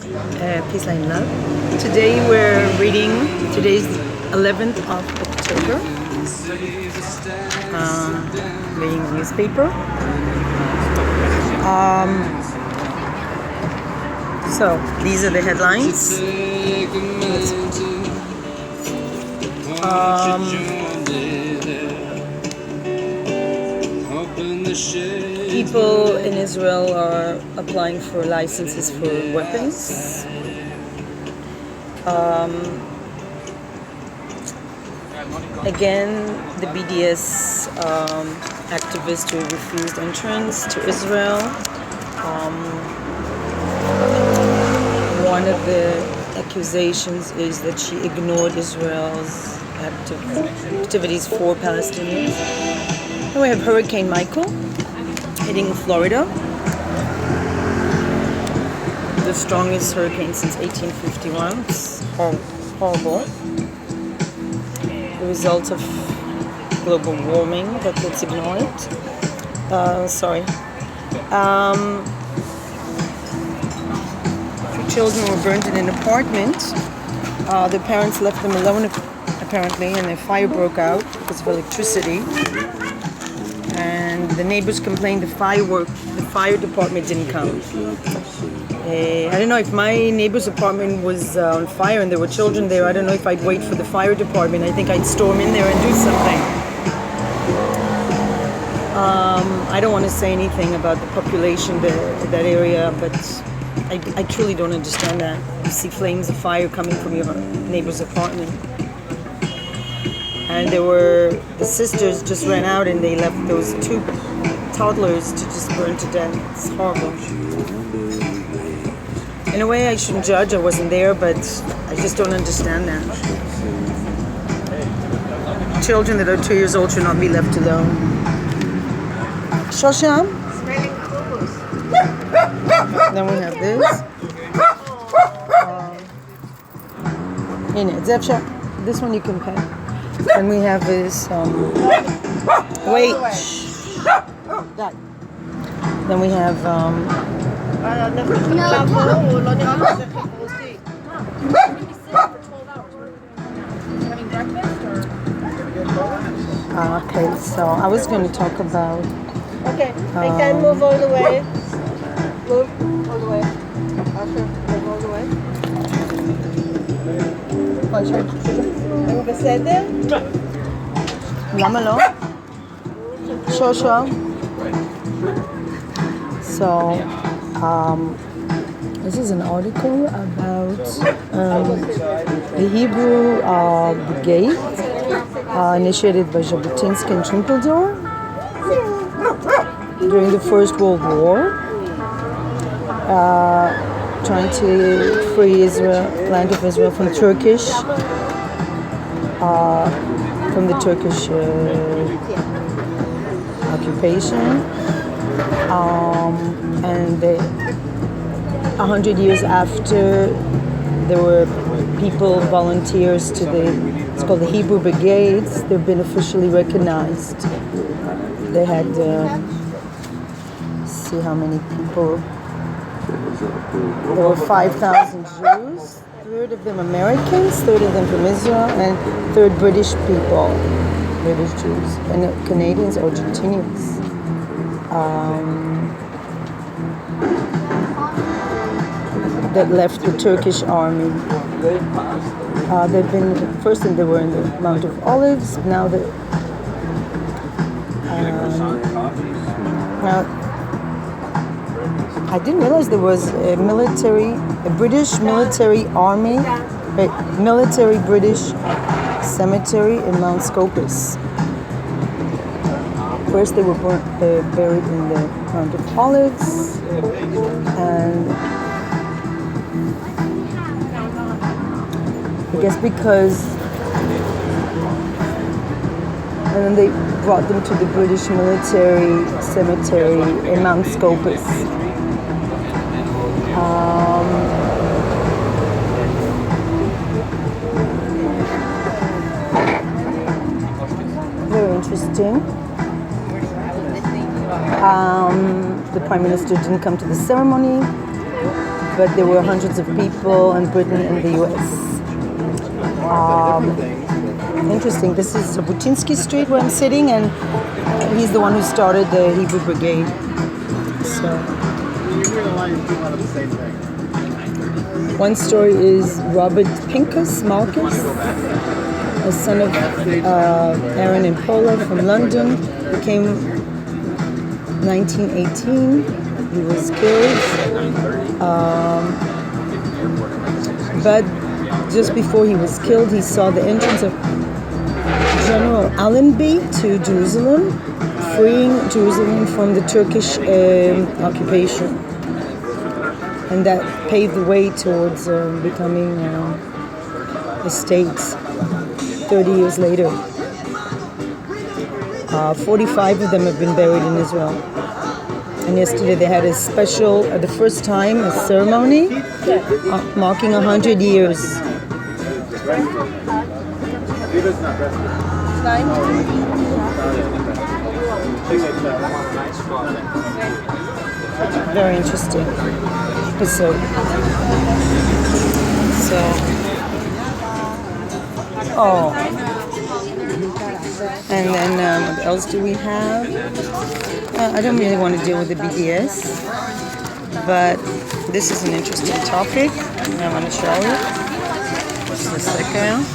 Peace and love. Today we're reading, today's 11th of October. Reading the newspaper. So these are the headlines. People in Israel are applying for licenses for weapons. Again, the BDS activist who refused entrance to Israel. One of the accusations is that she ignored Israel's activities for Palestinians. And we have Hurricane Michael hitting Florida. The strongest hurricane since 1851. It's horrible. The result of global warming, but let's ignore it. Two children were burned in an apartment. The parents left them alone apparently, and a fire broke out because of electricity. And the neighbors complained the fire department didn't come. I don't know if my neighbor's apartment was on fire and there were children there. I don't know if I'd wait for the fire department. I think I'd storm in there and do something. I don't want to say anything about the population that area, but I truly don't understand that. You see flames of fire coming from your neighbor's apartment. And the sisters just ran out and they left those two toddlers to just burn to death. It's horrible. In a way, I shouldn't judge. I wasn't there, but I just don't understand that. Children that are 2 years old should not be left alone. Shosham? Then we have this. This one you can pay. And we have this. Wait. That. Then we have. Okay, so I was going to talk about. Okay, make that move all the way. Move all the way. Usher, move all the way. אני בסדר? למה לא? Shosha. So, this is an article about the Hebrew Brigade initiated by Jabotinsky and Trumpeldor during the First World War, trying to free Israel, land of Israel from the Turkish occupation. And 100 years after, there were people, volunteers to it's called the Hebrew Brigades. They've been officially recognized. They had, see how many people. There were 5,000 Jews, third of them Americans, third of them from Israel, and third British people, British Jews, and Canadians, Argentinians. That left the Turkish army. They've been, first they were in the Mount of Olives, now I didn't realize there was a British military army, military British cemetery in Mount Scopus. First they were buried in the Mount of Olives, and I guess and then they brought them to the British military cemetery in Mount Scopus. Very interesting. The Prime Minister didn't come to the ceremony. but there were hundreds of people in Britain and the US. Interesting. This is Butinsky Street where I'm sitting, and he's the one who started the Hebrew Brigade. So, one story is Robert Pincus Marcus, a son of Aaron and Paula from London. He came 1918. He was killed. But just before he was killed, he saw the entrance of General Allenby to Jerusalem, freeing Jerusalem from the Turkish occupation. And that paved the way towards becoming a state 30 years later. 45 of them have been buried in Israel. And yesterday they had a special, the first time, a ceremony marking 100 years. Very interesting episode. So, and then what else do we have? I don't really want to deal with the BDS, but this is an interesting topic, and I want to show you. Just a second.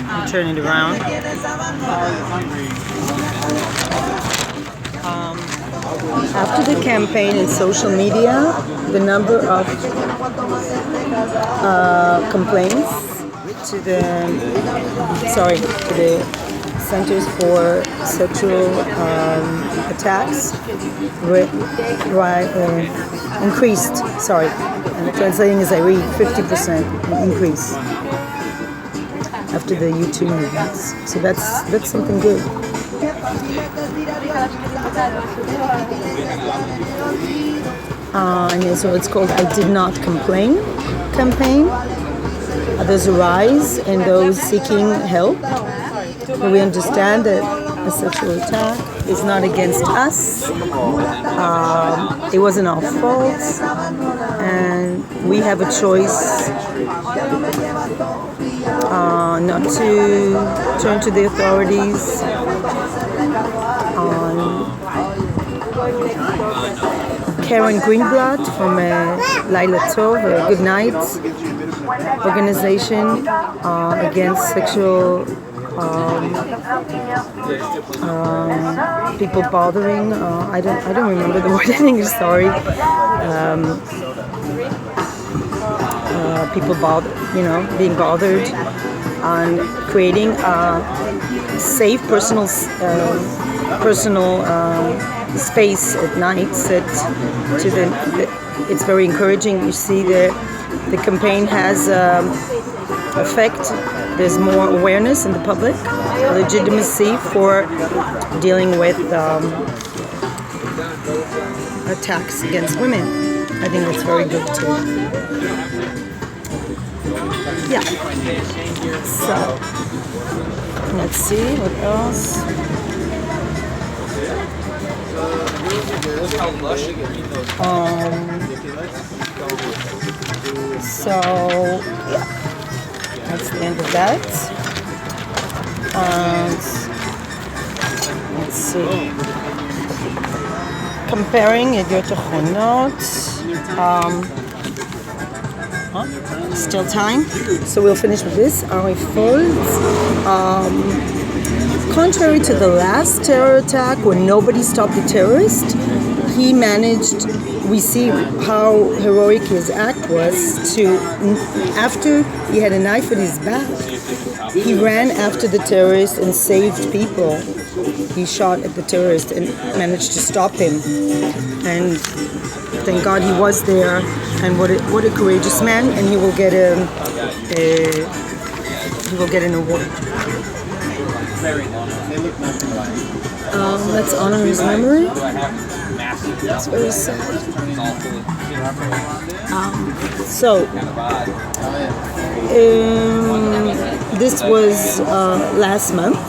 I'm turning it around. After the campaign in social media, the number of complaints to the Centers for Sexual Attacks increased. Sorry, I'm translating as I read. 50% increase after the YouTube movements. So that's something good. And so it's called "I Did Not Complain" campaign. There's a rise in those seeking help. But we understand that a sexual attack is not against us. It wasn't our fault, and we have a choice not to turn to the authorities. Karen Greenblatt from Laila Tov, a Good Night organization against sexual people bothering. I don't remember the word in English. Sorry. People being bothered, on creating a safe personal space at night. It's very encouraging. You see the campaign has effect. There's more awareness in the public, legitimacy for dealing with attacks against women. I think that's very good too. Yeah. So, let's see what else. So, yeah. That's the end of that. Let's see. Comparing Yediot Achronot. Still time. So we'll finish with this. Contrary to the last terror attack, where nobody stopped the terrorist, he managed. We see how heroic his act was to, after he had a knife at his back, he ran after the terrorist and saved people. He shot at the terrorist and managed to stop him. And thank God he was there. And what a courageous man! And he will get an award. Let's honor his memory. It's very sad. This was last month.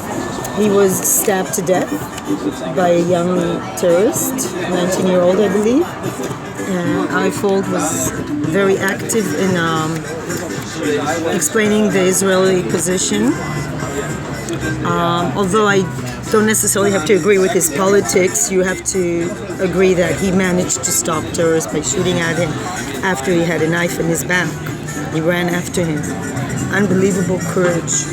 He was stabbed to death by a young terrorist, 19-year-old, I believe. Eifold was very active in explaining the Israeli position. Although I don't necessarily have to agree with his politics, you have to agree that he managed to stop terrorists by shooting at him after he had a knife in his back. He ran after him. Unbelievable courage.